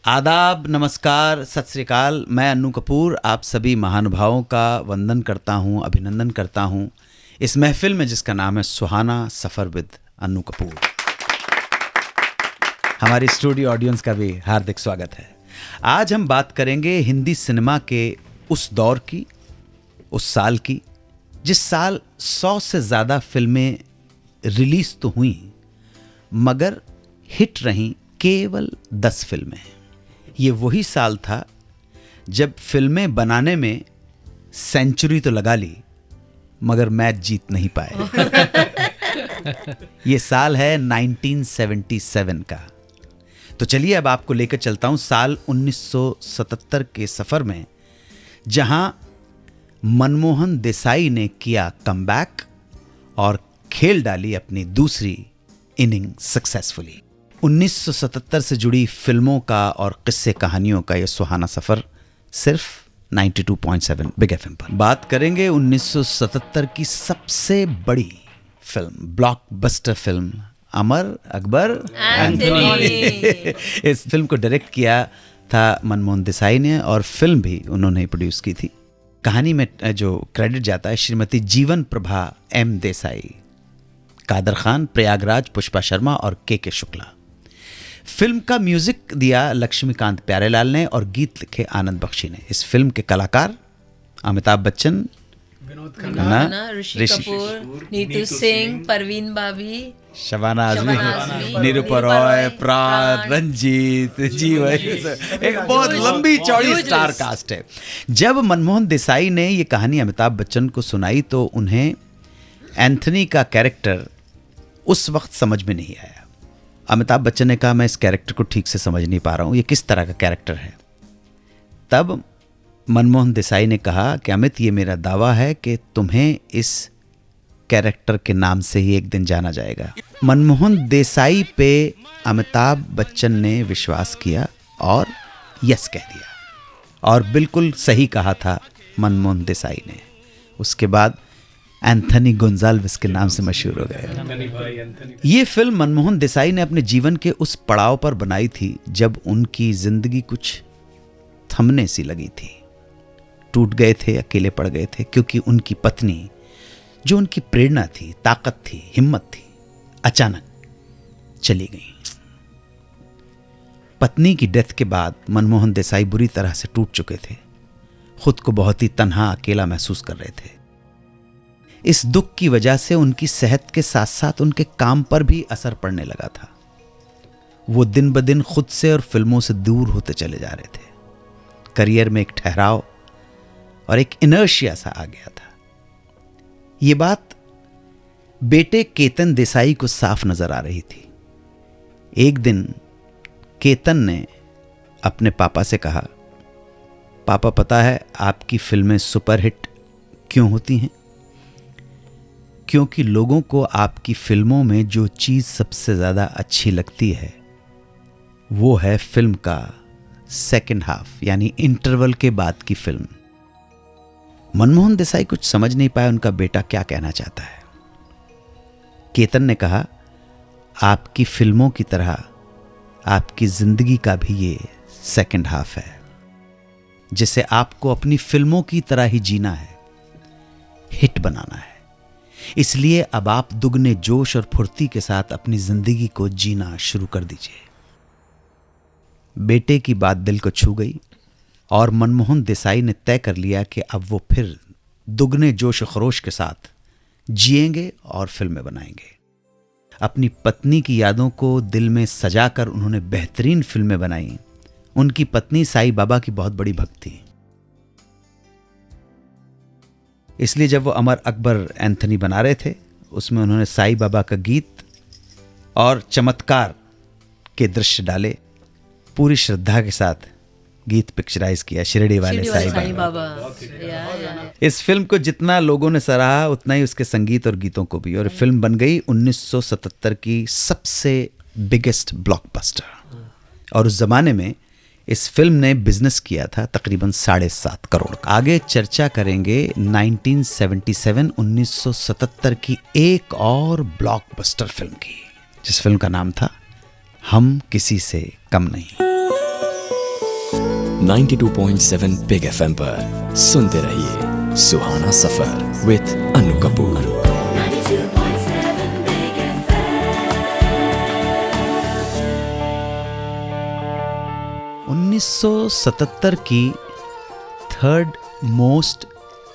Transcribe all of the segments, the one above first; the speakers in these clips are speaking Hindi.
आदाब, नमस्कार, सत श्री अकाल। मैं अन्नू कपूर आप सभी महानुभावों का वंदन करता हूँ, अभिनंदन करता हूँ इस महफिल में जिसका नाम है सुहाना सफ़र विद अन्नू कपूर। हमारी स्टूडियो ऑडियंस का भी हार्दिक स्वागत है। आज हम बात करेंगे हिंदी सिनेमा के उस दौर की, उस साल की जिस साल 100 से ज़्यादा फिल्में रिलीज़ तो हुई मगर हिट रहीं केवल 10 फिल्में। ये वही साल था जब फिल्में बनाने में सेंचुरी तो लगा ली मगर मैच जीत नहीं पाए। ये साल है 1977 का। तो चलिए अब आपको लेकर चलता हूं साल 1977 के सफर में, जहां मनमोहन देसाई ने किया कमबैक और खेल डाली अपनी दूसरी इनिंग सक्सेसफुली। 1977 से जुड़ी फिल्मों का और किस्से कहानियों का यह सुहाना सफर सिर्फ 92.7 बिग एफएम पर। बात करेंगे 1977 की सबसे बड़ी film, blockbuster film Amar Akbar Anthony. इस फिल्म को डायरेक्ट किया था मनमोहन देसाई ने और फिल्म भी उन्होंने ही प्रोड्यूस की थी। कहानी में जो क्रेडिट जाता है श्रीमती जीवन प्रभा एम देसाई, कादर खान, प्रयागराज, पुष्पा शर्मा और के शुक्ला। फिल्म का म्यूजिक दिया लक्ष्मीकांत प्यारेलाल ने और गीत लिखे आनंद बख्शी ने। इस फिल्म के कलाकार अमिताभ बच्चन, विनोद खन्ना, ऋषि कपूर, नीतू सिंह, परवीन बाबी, शबाना आजमी, निरूपा रॉय, प्राण, रंजीत जी, एक बहुत लंबी चौड़ी स्टार कास्ट है। जब मनमोहन देसाई ने ये कहानी अमिताभ बच्चन को सुनाई तो उन्हें एंथनी का कैरेक्टर उस वक्त समझ में नहीं आया। अमिताभ बच्चन ने कहा, मैं इस कैरेक्टर को ठीक से समझ नहीं पा रहा हूँ, ये किस तरह का कैरेक्टर है। तब मनमोहन देसाई ने कहा कि अमित, ये मेरा दावा है कि तुम्हें इस कैरेक्टर के नाम से ही एक दिन जाना जाएगा। मनमोहन देसाई पे अमिताभ बच्चन ने विश्वास किया और यस कह दिया, और बिल्कुल सही कहा था मनमोहन देसाई ने। उसके बाद एंथनी गोंजाल्विस के नाम से मशहूर हो गए। ये फिल्म मनमोहन देसाई ने अपने जीवन के उस पड़ाव पर बनाई थी जब उनकी जिंदगी कुछ थमने सी लगी थी, टूट गए थे, अकेले पड़ गए थे, क्योंकि उनकी पत्नी जो उनकी प्रेरणा थी, ताकत थी, हिम्मत थी, अचानक चली गई। पत्नी की डेथ के बाद मनमोहन देसाई बुरी तरह से टूट चुके थे, खुद को बहुत ही तन्हा, अकेला महसूस कर रहे थे। इस दुख की वजह से उनकी सेहत के साथ साथ उनके काम पर भी असर पड़ने लगा था। वो दिन ब दिन खुद से और फिल्मों से दूर होते चले जा रहे थे। करियर में एक ठहराव और एक इनर्शिया सा आ गया था। ये बात बेटे केतन देसाई को साफ नजर आ रही थी। एक दिन केतन ने अपने पापा से कहा, पापा, पता है आपकी फिल्में सुपरहिट क्यों होती हैं? क्योंकि लोगों को आपकी फिल्मों में जो चीज सबसे ज्यादा अच्छी लगती है वो है फिल्म का सेकंड हाफ, यानी इंटरवल के बाद की फिल्म। मनमोहन देसाई कुछ समझ नहीं पाया उनका बेटा क्या कहना चाहता है। केतन ने कहा, आपकी फिल्मों की तरह आपकी जिंदगी का भी ये सेकंड हाफ है, जिसे आपको अपनी फिल्मों की तरह ही जीना है, हिट बनाना है। इसलिए अब आप दुगने जोश और फुर्ती के साथ अपनी जिंदगी को जीना शुरू कर दीजिए। बेटे की बात दिल को छू गई और मनमोहन देसाई ने तय कर लिया कि अब वो फिर दुगने जोश खरोश के साथ जिएंगे और फिल्में बनाएंगे। अपनी पत्नी की यादों को दिल में सजाकर उन्होंने बेहतरीन फिल्में बनाई। उनकी पत्नी साईं बाबा की बहुत बड़ी भक्त थी, इसलिए जब वो अमर अकबर एंथनी बना रहे थे उसमें उन्होंने साईं बाबा का गीत और चमत्कार के दृश्य डाले। पूरी श्रद्धा के साथ गीत पिक्चराइज किया, शिरडी वाले साईं बाबा। इस फिल्म को जितना लोगों ने सराहा उतना ही उसके संगीत और गीतों को भी, और फिल्म बन गई 1977 की सबसे बिगेस्ट ब्लॉकबस्टर। और उस जमाने में इस फिल्म ने बिजनेस किया था तकरीबन 7.5 करोड़ का। आगे चर्चा करेंगे 1977 की एक और ब्लॉकबस्टर फिल्म की, जिस फिल्म का नाम था हम किसी से कम नहीं। 92.7 बिग FM पर सुनते रहिए सुहाना सफर विद अनु कपूर। 1977 की third most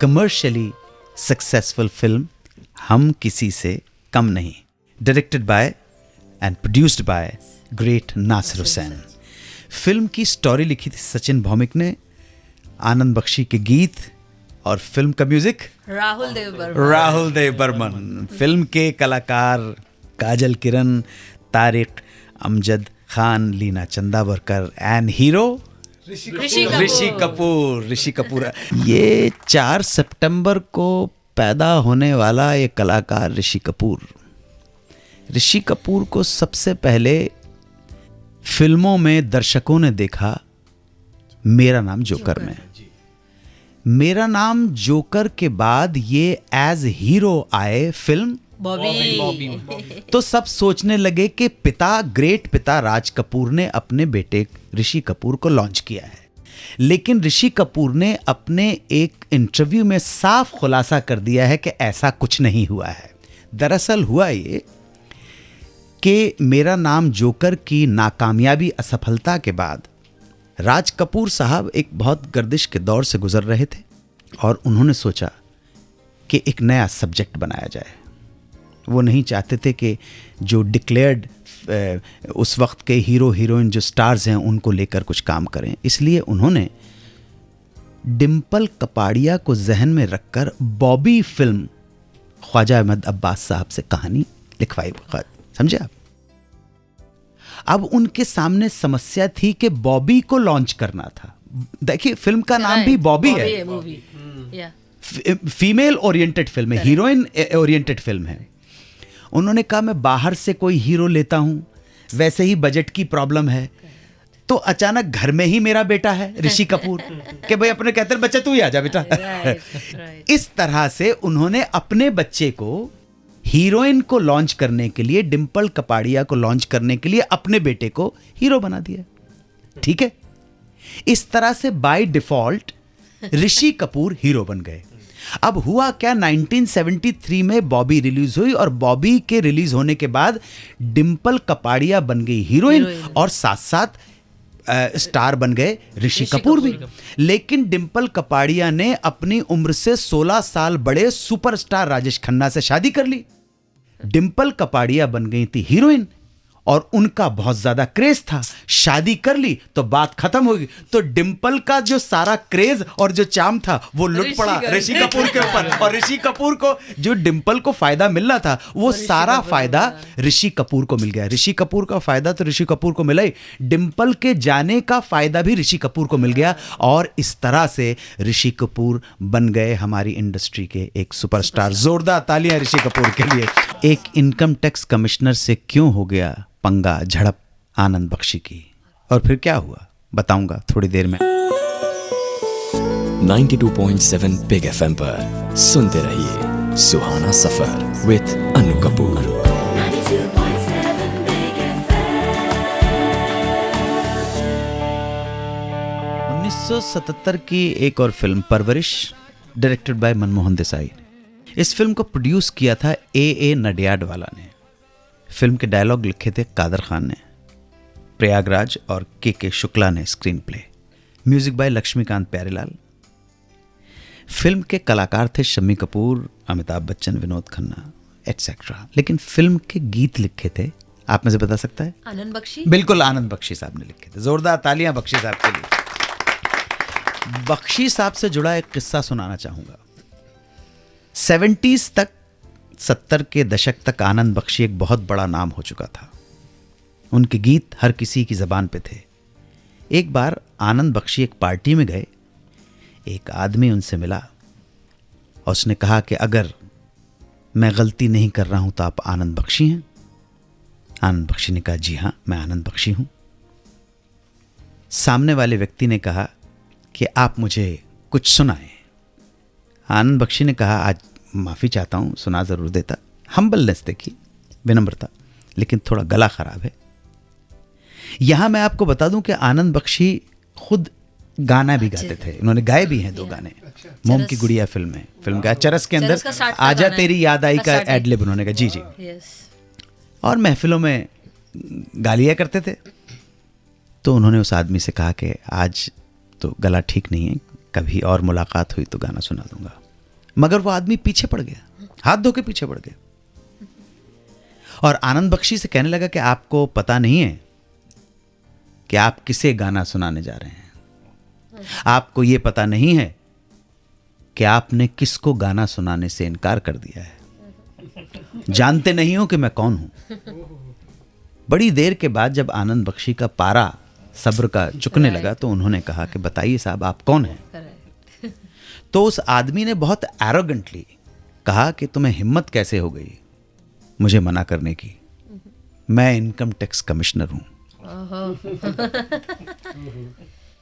commercially successful film Hum Kisi Se Kam Nahin, directed by and produced by great Nasir Hussain. Film की स्टोरी लिखी थी सचिन भौमिक ने, आनंद बख्शी के गीत और फिल्म का म्यूजिक राहुल देव बर्मन। फिल्म के कलाकार काजल किरण, तारिक अमजद खान, लीना चंदावरकर एंड हीरो ऋषि कपूर। ये 4 सितंबर को पैदा होने वाला ये कलाकार ऋषि कपूर को सबसे पहले फिल्मों में दर्शकों ने देखा मेरा नाम जोकर में। मेरा नाम जोकर के बाद ये एज हीरो आए फिल्म बॉबी। तो सब सोचने लगे कि ग्रेट पिता राज कपूर ने अपने बेटे ऋषि कपूर को लॉन्च किया है, लेकिन ऋषि कपूर ने अपने एक इंटरव्यू में साफ खुलासा कर दिया है कि ऐसा कुछ नहीं हुआ है। दरअसल हुआ ये कि मेरा नाम जोकर की नाकामयाबी असफलता के बाद राज कपूर साहब एक बहुत गर्दिश के दौर से गुजर रहे थे और उन्होंने सोचा कि एक नया सब्जेक्ट बनाया जाए। वो नहीं चाहते थे कि जो डिक्लेयर्ड उस वक्त के हीरो हीरोइन जो स्टार्स हैं उनको लेकर कुछ काम करें, इसलिए उन्होंने डिम्पल कपाड़िया को जहन में रखकर बॉबी फिल्म ख्वाजा अहमद अब्बास साहब से कहानी लिखवाई। समझे आप? अब उनके सामने समस्या थी कि बॉबी को लॉन्च करना था। देखिए फिल्म का नाम भी बॉबी है, फीमेल ओरिएंटेड फिल्म है, हीरोइन ओरिएंटेड फिल्म है। उन्होंने कहा मैं बाहर से कोई हीरो लेता हूं, वैसे ही बजट की प्रॉब्लम है, तो अचानक घर में ही मेरा बेटा है ऋषि कपूर कि भाई अपने कहते हैं बच्चा तू ही आ जा बेटा। इस तरह से उन्होंने अपने बच्चे को हीरोइन को लॉन्च करने के लिए, डिम्पल कपाड़िया को लॉन्च करने के लिए अपने बेटे को हीरो बना दिया। ठीक है, इस तरह से by default Rishi Kapoor hero बन गए। अब हुआ क्या, 1973 में बॉबी रिलीज हुई और बॉबी के रिलीज होने के बाद डिम्पल कपाड़िया बन गई हीरोइन और साथ साथ स्टार बन गए ऋषि कपूर भी। लेकिन डिम्पल कपाड़िया ने अपनी उम्र से 16 साल बड़े सुपरस्टार राजेश खन्ना से शादी कर ली। डिम्पल कपाड़िया बन गई थी हीरोइन और उनका बहुत ज्यादा क्रेज था, शादी कर ली तो बात खत्म होगी। तो डिम्पल का जो सारा क्रेज और जो चार्म था वो लुट पड़ा ऋषि कपूर के ऊपर, और ऋषि कपूर को जो डिम्पल को फायदा मिलना था वो सारा फायदा ऋषि कपूर को मिल गया। ऋषि कपूर का फायदा तो ऋषि कपूर को मिला ही, डिम्पल के जाने का फायदा भी ऋषि कपूर को मिल गया और इस तरह से ऋषि कपूर बन गए हमारी इंडस्ट्री के एक सुपरस्टार। जोरदार तालियां ऋषि कपूर के लिए। एक इनकम टैक्स कमिश्नर से क्यों हो गया पंगा, झड़प आनंद बख्शी की, और फिर क्या हुआ बताऊंगा थोड़ी देर में। 92.7 बिग FM पर सुनते रहिए सुहाना सफर विद अनु कपूर। 1977 की एक और फिल्म परवरिश, डायरेक्टेड बाय मनमोहन देसाई। इस फिल्म को प्रोड्यूस किया था ए नडियाडवाला ने। फिल्म के डायलॉग लिखे थे कादर खान ने, प्रयागराज और के शुक्ला ने screenplay, music by Laxmikant Pyarelal. Film के कलाकार थे शम्मी कपूर, अमिताभ बच्चन, विनोद खन्ना एटसेट्रा। लेकिन फिल्म के गीत लिखे थे, आप में से बता सकता है? आनंद बख्शी। बिल्कुल, आनंद बख्शी साहब ने लिखे थे। जोरदार तालियां बख्शी साहब के लिए। बख्शी साहब से जुड़ा एक किस्सा सुनाना चाहूंगा। 70s तक, 70 के दशक तक आनंद बख्शी एक बहुत बड़ा नाम हो चुका था। उनके गीत हर किसी की ज़बान पे थे। एक बार आनंद बख्शी एक पार्टी में गए, एक आदमी उनसे मिला और उसने कहा कि अगर मैं गलती नहीं कर रहा हूं तो आप आनंद बख्शी हैं? आनंद बख्शी ने कहा जी हां, मैं आनंद बख्शी हूं। सामने वाले व्यक्ति ने कहा कि आप मुझे कुछ सुनाएं। आनंद बख्शी ने कहा आज माफ़ी चाहता हूँ, सुना ज़रूर देता। हम्बलनेस देखी, विनम्रता, लेकिन थोड़ा गला ख़राब है। यहाँ मैं आपको बता दूं कि आनंद बख्शी खुद गाना भी गाते थे, उन्होंने गाए भी हैं 2 गाने। मोम की गुड़िया फिल्म का चरस के अंदर चरस का आजा गाना है। तेरी याद आई का का एडलिब उन्होंने कहा, जी जी। यस। और महफिलों में गा लिया करते थे। तो उन्होंने उस आदमी से कहा कि आज तो गला ठीक नहीं है, कभी और मुलाकात हुई तो गाना सुना दूंगा। मगर वो आदमी पीछे पड़ गया, हाथ धो के पीछे पड़ गया और आनंद बख्शी से कहने लगा कि आपको पता नहीं है कि आप किसे गाना सुनाने जा रहे हैं, आपको ये पता नहीं है कि आपने किसको गाना सुनाने से इनकार कर दिया है, जानते नहीं हो कि मैं कौन हूं। बड़ी देर के बाद जब आनंद बख्शी का पारा सब्र का चुकने लगा तो उन्होंने कहा कि बताइए साहब आप कौन हैं। तो उस आदमी ने बहुत एरोगेंटली कहा कि तुम्हें हिम्मत कैसे हो गई मुझे मना करने की, मैं इनकम टैक्स कमिश्नर हूं।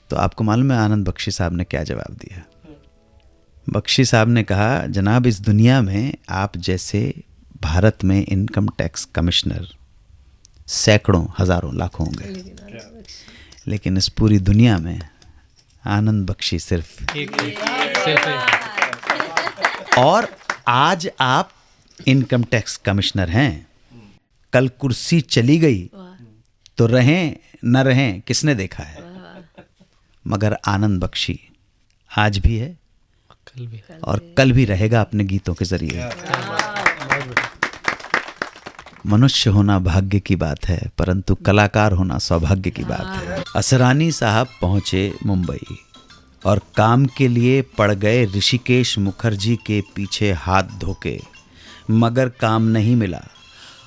तो आपको मालूम है आनंद बख्शी साहब ने क्या जवाब दिया? बख्शी साहब ने कहा, जनाब इस दुनिया में आप जैसे भारत में इनकम टैक्स कमिश्नर सैकड़ों हजारों लाखों होंगे, लेकिन इस पूरी दुनिया में आनंद बख्शी सिर्फ और आज आप इनकम टैक्स कमिश्नर हैं, कल कुर्सी चली गई तो रहें न रहें किसने देखा है, मगर आनंद बख्शी आज भी है और कल भी रहेगा अपने गीतों के जरिए। मनुष्य होना भाग्य की बात है, परंतु कलाकार होना सौभाग्य की बात है। असरानी साहब पहुंचे मुंबई और काम के लिए पड़ गए ऋषिकेश मुखर्जी के पीछे हाथ धोके, मगर काम नहीं मिला।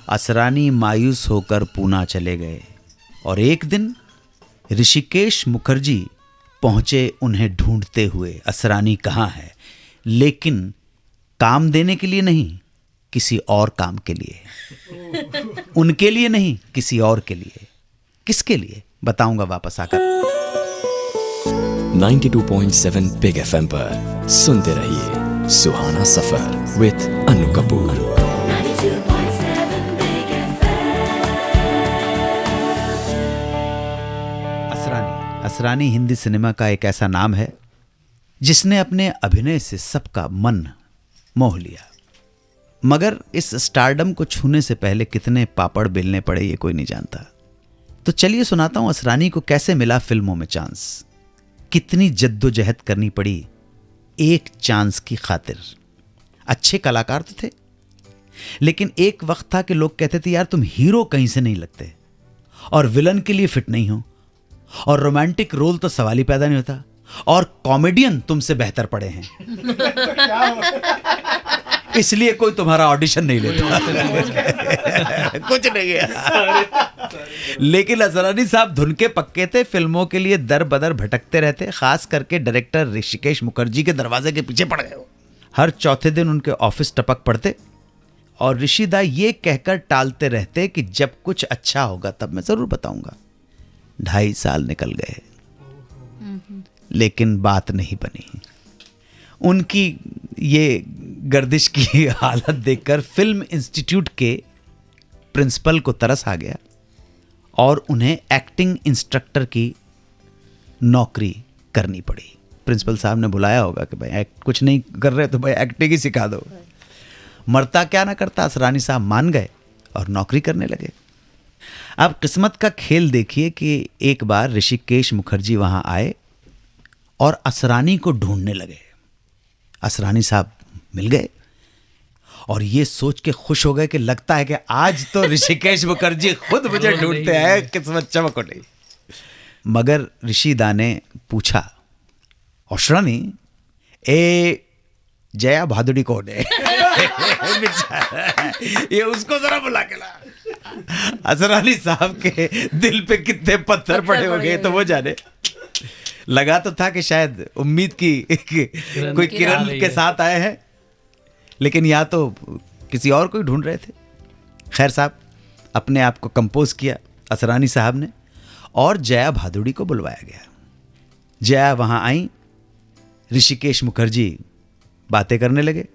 असरानी मायूस होकर पूना चले गए और एक दिन ऋषिकेश मुखर्जी पहुंचे उन्हें ढूंढते हुए। असरानी कहाँ है? लेकिन काम देने के लिए नहीं, किसी और काम के लिए। उनके लिए नहीं, किसी और के लिए। किसके लिए बताऊंगा वापस आकर। 92.7 बिग एफएम पर सुनते रहिए सुहाना सफर विद अनु कपूर। असरानी हिंदी सिनेमा का एक ऐसा नाम है जिसने अपने अभिनय से सबका मन मोह लिया, मगर इस स्टारडम को छूने से पहले कितने पापड़ बेलने पड़े ये कोई नहीं जानता। तो चलिए सुनाता हूं असरानी को कैसे मिला फिल्मों में चांस, कितनी जद्दोजहद करनी पड़ी एक चांस की खातिर। अच्छे कलाकार तो थे, लेकिन एक वक्त था कि लोग कहते थे यार तुम हीरो कहीं से नहीं लगते और विलन के लिए फिट नहीं हो और रोमांटिक रोल तो सवाल ही पैदा नहीं होता और कॉमेडियन तुमसे बेहतर पड़े हैं, इसलिए कोई तुम्हारा ऑडिशन नहीं लेता। कुछ नहीं है। लेकिन असरानी साहब धुन के पक्के थे, फिल्मों के लिए दर बदर भटकते रहते, खास करके डायरेक्टर ऋषिकेश मुखर्जी के दरवाजे के पीछे पड़ गए। हर चौथे दिन उनके ऑफिस टपक पड़ते और ऋषिदा ये कहकर टालते रहते कि जब कुछ अच्छा होगा तब मैं जरूर बताऊंगा। 2.5 साल निकल गए, लेकिन बात नहीं बनी। उनकी ये गर्दिश की हालत देखकर फिल्म इंस्टीट्यूट के प्रिंसिपल को तरस आ गया और उन्हें एक्टिंग इंस्ट्रक्टर की नौकरी करनी पड़ी। प्रिंसिपल साहब ने बुलाया होगा कि भाई कुछ नहीं कर रहे तो भाई एक्टिंग ही सिखा दो। मरता क्या ना करता, असरानी साहब मान गए और नौकरी करने लगे। अब किस्मत का खेल देखिए कि एक बार ऋषिकेश मुखर्जी वहां आए और असरानी को ढूंढने लगे। असरानी साहब मिल गए और ये सोच के खुश हो गए कि लगता है कि आज तो ऋषिकेश मुखर्जी खुद मुझे ढूंढते हैं, किस्मत चमक उठी। मगर ऋषिदा ने पूछा, असरानी ए जया भादुड़ी कौन है? ये उसको जरा बुला के ला। असरानी साहब के दिल पे कितने पत्थर पड़े हो गए तो वो जाने। लगा तो था कि शायद उम्मीद की कोई किरण के साथ आए हैं, लेकिन या तो किसी और को ढूंढ रहे थे। खैर साहब अपने आप को कंपोज किया असरानी साहब ने और जया भादुड़ी को बुलवाया गया। जया वहां आई, ऋषिकेश मुखर्जी बातें करने लगे।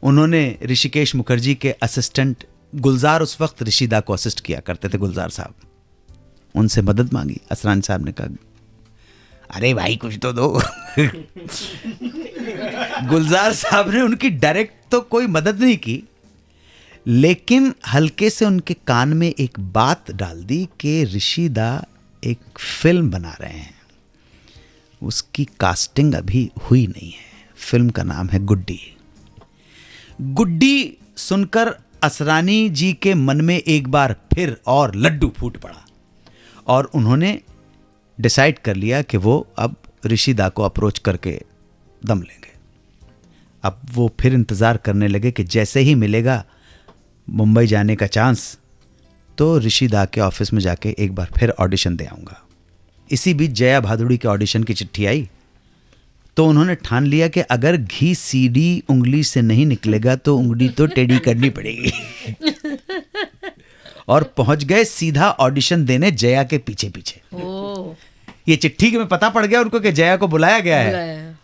उन्होंने ऋषिकेश मुखर्जी के असिस्टेंट गुलजार, उस वक्त ऋषिदा को असिस्ट किया करते थे गुलजार साहब, उनसे मदद मांगी। असरानी साहब ने कहा अरे भाई कुछ तो दो। गुलजार साहब ने उनकी डायरेक्ट तो कोई मदद नहीं की, लेकिन हल्के से उनके कान में एक बात डाल दी कि ऋषि दा एक फिल्म बना रहे हैं, उसकी कास्टिंग अभी हुई नहीं है, फिल्म का नाम है गुड्डी। गुड्डी सुनकर असरानी जी के मन में एक बार फिर और लड्डू फूट पड़ा और उन्होंने डिसाइड कर लिया कि वो अब ऋषि दा को अप्रोच करके दम लेंगे। अब वो फिर इंतज़ार करने लगे कि जैसे ही मिलेगा मुंबई जाने का चांस तो ऋषि दा के ऑफिस में जाके एक बार फिर ऑडिशन दे आऊँगा। इसी बीच जया भादुड़ी के ऑडिशन की चिट्ठी आई तो उन्होंने ठान लिया कि अगर घी सीधी उंगली से नहीं निकलेगा तो उंगली तो टेढ़ी करनी पड़ेगी। और पहुंच गए सीधा ऑडिशन देने जया के पीछे पीछे। ये चिट्ठी में पता पड़ गया उनको कि जया को बुलाया गया है।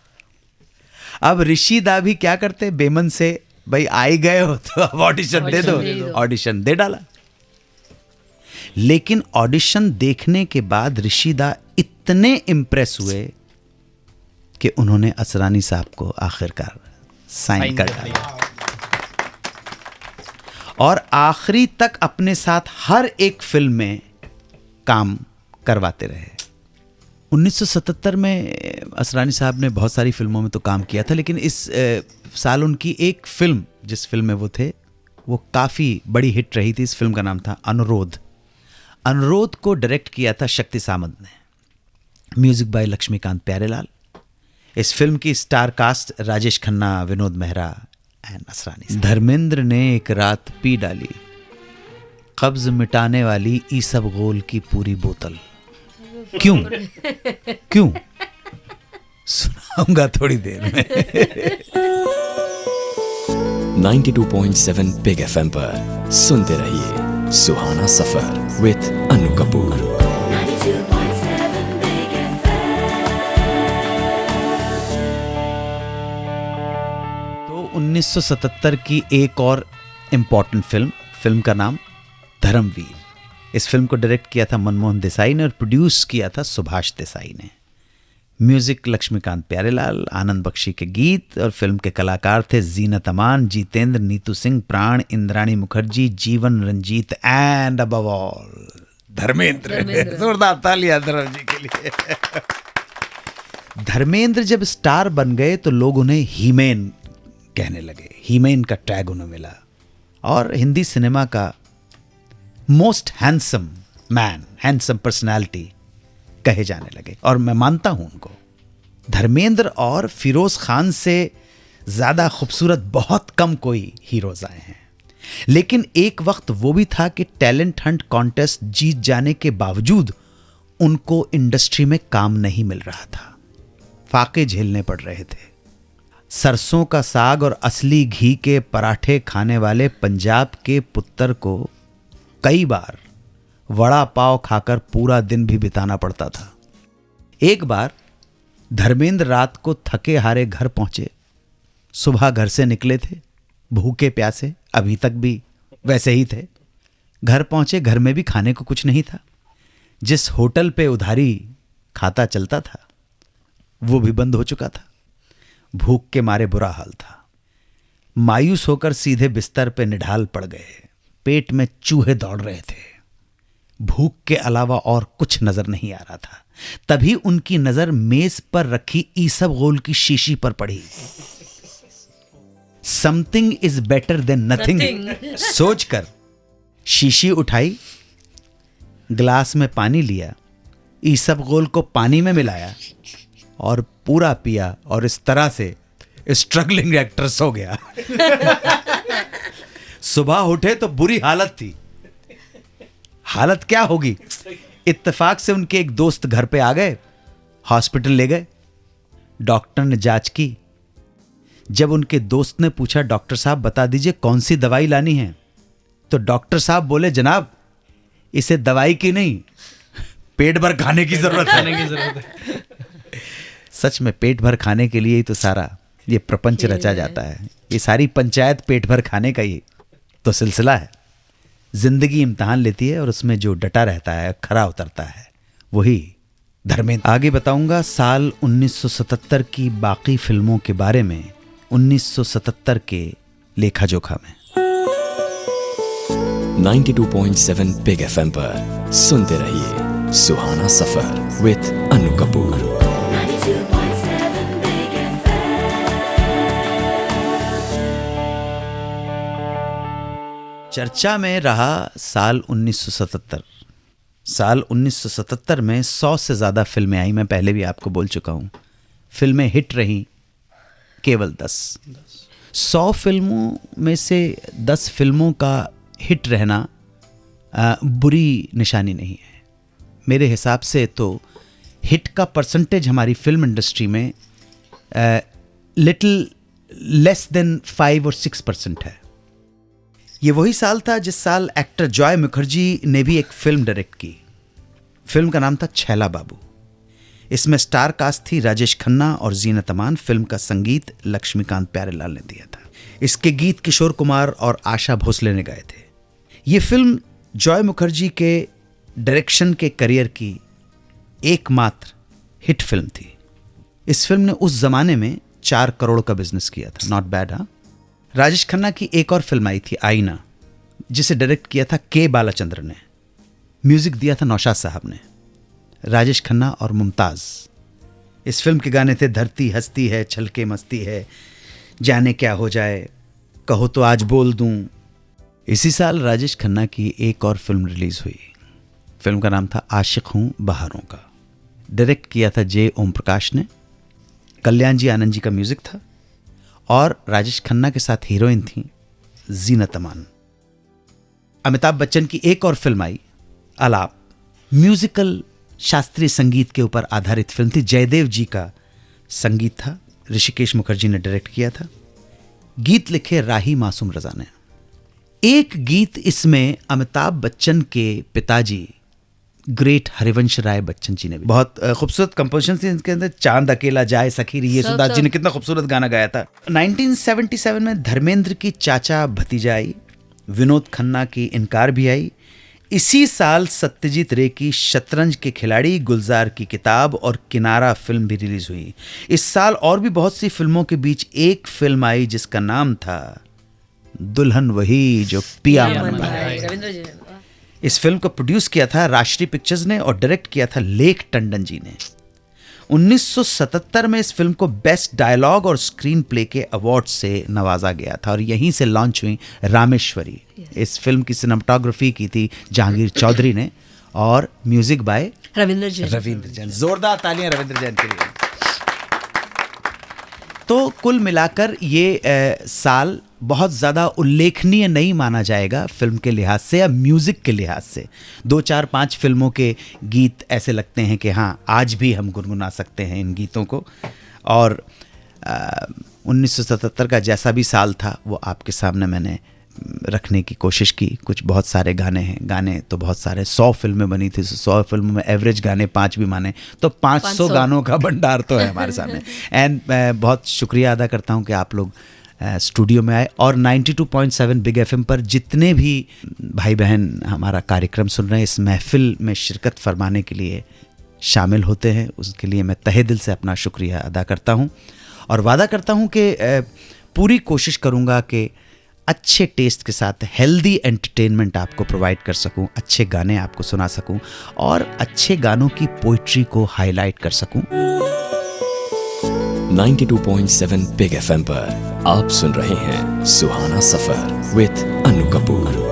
अब ऋषि दा भी क्या करते, बेमन से भाई आई गए हो तो अब ऑडिशन दे दो। ऑडिशन दे डाला, लेकिन ऑडिशन देखने के बाद ऋषि दा इतने इम्प्रेस हुए कि उन्होंने असरानी साहब को आखिरकार साइन कर डाला और आखिरी तक अपने साथ हर एक फिल्म में काम करवाते रहे। 1977 में असरानी साहब ने बहुत सारी फिल्मों में तो काम किया था, लेकिन इस साल उनकी एक फिल्म, जिस फिल्म में वो थे, वो काफ़ी बड़ी हिट रही थी। इस फिल्म का नाम था अनुरोध। अनुरोध को डायरेक्ट किया था शक्ति सामंत ने, म्यूजिक बाय लक्ष्मीकांत प्यारेलाल। इस फिल्म की star cast Rajesh Khanna, Vinod Mehra and Asrani. Dharmendra ने एक रात पी डाली कब्ज मिटाने वाली ईसबगोल की पूरी बोतल। क्यों क्यों सुनाऊंगा थोड़ी देर में। 92.7 बिग एफएम पर सुनते रहिए सुहाना सफर विद अनु कपूर। तो 1977 की एक और इम्पॉर्टेंट फिल्म का नाम धर्मवीर। इस फिल्म को डायरेक्ट किया था मनमोहन देसाई ने और प्रोड्यूस किया था सुभाष देसाई ने। म्यूजिक लक्ष्मीकांत प्यारेलाल, आनंद बख्शी के गीत और फिल्म के कलाकार थे जीनत अमान, जितेंद्र, नीतू सिंह, प्राण, Indrani Mukherjee, Jeevan Ranjeet and above all Dharmendra. जोरदार तालियां धर्म जी के लिए। धर्मेंद्र जब स्टार बन गए तो लोग उन्हें हीमेन कहने लगे। हीमेन का टैग उन्हें मिला और हिंदी सिनेमा का most handsome man, handsome personality कहे जाने लगे और मैं मानता हूं उनको। धर्मेंद्र और फिरोज खान से ज्यादा खूबसूरत बहुत कम कोई हीरोज आए हैं, लेकिन एक वक्त वो भी था कि टैलेंट हंट कॉन्टेस्ट जीत जाने के बावजूद उनको इंडस्ट्री में काम नहीं मिल रहा था, फाके झेलने पड़ रहे थे। सरसों का साग और असली घी के पराठे खाने वाले पंजाब के पुत्र को कई बार वड़ा पाव खाकर पूरा दिन भी बिताना पड़ता था। एक बार धर्मेंद्र रात को थके हारे घर पहुंचे। सुबह घर से निकले थे, भूखे प्यासे, अभी तक भी वैसे ही थे। घर पहुंचे, घर में भी खाने को कुछ नहीं था। जिस होटल पे उधारी खाता चलता था वो भी बंद हो चुका था। भूख के मारे बुरा हाल था। मायूस होकर सीधे बिस्तर पे निढाल पड़ गए। पेट में चूहे दौड़ रहे थे। भूख के अलावा और कुछ नजर नहीं आ रहा था। तभी उनकी नजर मेज पर रखी ईसबगोल की शीशी पर पड़ी। Something is better than nothing सोचकर शीशी उठाई, ग्लास में पानी लिया, ईसबगोल को पानी में मिलाया और पूरा पिया और इस तरह से स्ट्रगलिंग एक्टर सो गया। सुबह उठे तो बुरी हालत थी। हालत क्या होगी? इत्तेफाक से उनके एक दोस्त घर पे आ गए, हॉस्पिटल ले गए। डॉक्टर ने जांच की। जब उनके दोस्त ने पूछा, डॉक्टर साहब बता दीजिए कौन सी दवाई लानी है, तो डॉक्टर साहब बोले, जनाब इसे दवाई की नहीं पेट भर खाने की जरूरत है। सच में पेट भर खाने के लिए ही तो सारा ये प्रपंच रचा जाता है। ये सारी पंचायत पेट भर खाने का ही तो सिलसिला है। जिंदगी इम्तिहान लेती है और उसमें जो डटा रहता है, खरा उतरता है, वही धर्मेंद्र। आगे बताऊंगा साल 1977 की बाकी फिल्मों के बारे में 1977 के लेखा जोखा में। 92.7 बिग एफएम पर सुनते रहिए सुहाना सफर विद अनु कपूर। चर्चा में रहा साल 1977। साल 1977 में 100 से ज़्यादा फिल्में आई। मैं पहले भी आपको बोल चुका हूँ, फिल्में हिट रही केवल 10। 100 फिल्मों में से 10 फिल्मों का हिट रहना बुरी निशानी नहीं है। मेरे हिसाब से तो हिट का परसेंटेज हमारी फिल्म इंडस्ट्री में लिटिल लेस देन 5 और 6% है। ये वही साल था जिस साल एक्टर जॉय मुखर्जी ने भी एक फिल्म डायरेक्ट की। फिल्म का नाम था छैला बाबू। इसमें स्टार कास्ट थी राजेश खन्ना और जीनत अमान। फिल्म का संगीत लक्ष्मीकांत प्यारेलाल ने दिया था। इसके गीत किशोर कुमार और आशा भोसले ने गाए थे। ये फिल्म जॉय मुखर्जी के डायरेक्शन के करियर की एकमात्र हिट फिल्म थी। इस फिल्म ने उस जमाने में 4 करोड़ का बिजनेस किया था। Not bad. हाँ, राजेश खन्ना की एक और फिल्म आई थी आईना, जिसे डायरेक्ट किया था के बालाचंद्र ने। म्यूजिक दिया था नौशाद साहब ने। राजेश खन्ना और मुमताज। इस फिल्म के गाने थे धरती हंसती है, छलके मस्ती है, जाने क्या हो जाए, कहो तो आज बोल दूं। इसी साल राजेश खन्ना की एक और फिल्म रिलीज हुई। फिल्म का नाम था आशिक हूं बहारों का। डायरेक्ट किया था जे ओम प्रकाश ने। कल्याण जी आनंद जी का म्यूजिक था और राजेश खन्ना के साथ हीरोइन थी जीनत अमान। अमिताभ बच्चन की एक और फिल्म आई आलाप। म्यूजिकल शास्त्रीय संगीत के ऊपर आधारित फिल्म थी। जयदेव जी का संगीत था, ऋषिकेश मुखर्जी ने डायरेक्ट किया था। गीत लिखे राही मासूम रजा ने। एक गीत इसमें अमिताभ बच्चन के पिताजी ग्रेट हरिवंश राय बच्चन जी ने भी बहुत खूबसूरत कंपोजिशन थी इनके अंदर। चांद अकेला जाए सखी येसुदास जी ने कितना खूबसूरत गाना गाया था। 1977 में धर्मेंद्र की चाचा भतीजा आई। विनोद खन्ना की इनकार भी आई। इसी साल सत्यजीत रे की शतरंज के खिलाड़ी, गुलजार की किताब और किनारा फिल्म भी रिलीज हुई। इस साल और भी बहुत सी फिल्मों के बीच एक फिल्म आई जिसका नाम था दुल्हन वही जो पिया मन भाए। इस फिल्म को प्रोड्यूस किया था राष्ट्रीय पिक्चर्स ने और डायरेक्ट किया था लेख टंडन जी ने। 1977 में इस फिल्म को बेस्ट डायलॉग और स्क्रीन प्ले के अवार्ड से नवाजा गया था और यहीं से लॉन्च हुई रामेश्वरी। इस फिल्म की सिनेमेटोग्राफी की थी जहांगीर चौधरी ने और म्यूजिक बाय रविंद्र जैन। जोरदार तालियां रविंद्र जैन के लिए। तो कुल मिलाकर ये साल बहुत ज़्यादा उल्लेखनीय नहीं माना जाएगा फिल्म के लिहाज से या म्यूज़िक के लिहाज से। 2, 4, 5 फिल्मों के गीत ऐसे लगते हैं कि हाँ आज भी हम गुनगुना सकते हैं इन गीतों को। और 1977 का जैसा भी साल था वो आपके सामने मैंने रखने की कोशिश की। कुछ बहुत सारे गाने हैं, गाने तो बहुत सारे, 100 फिल्में बनी थी। 100 फिल्मों में एवरेज गाने 5 भी माने तो 500 गानों का भंडार तो है हमारे सामने। एंड मैं बहुत शुक्रिया अदा करता हूँ कि आप लोग स्टूडियो में आए और 92.7 बिग एफएम पर जितने भी भाई बहन हमारा कार्यक्रम सुन रहे हैं, इस महफिल में शिरकत फरमाने के लिए शामिल होते हैं, उसके लिए मैं तहे दिल से अपना शुक्रिया अदा करता हूं और वादा करता हूं कि पूरी कोशिश करूंगा कि अच्छे टेस्ट के साथ हेल्दी एंटरटेनमेंट आपको प्रोवाइड कर सकूं, अच्छे गाने आपको सुना सकूं और अच्छे गानों की पोइट्री को हाईलाइट कर सकूं। 92.7 बिग एफएम पर आप सुन रहे हैं सुहाना सफर विद अनु कपूर।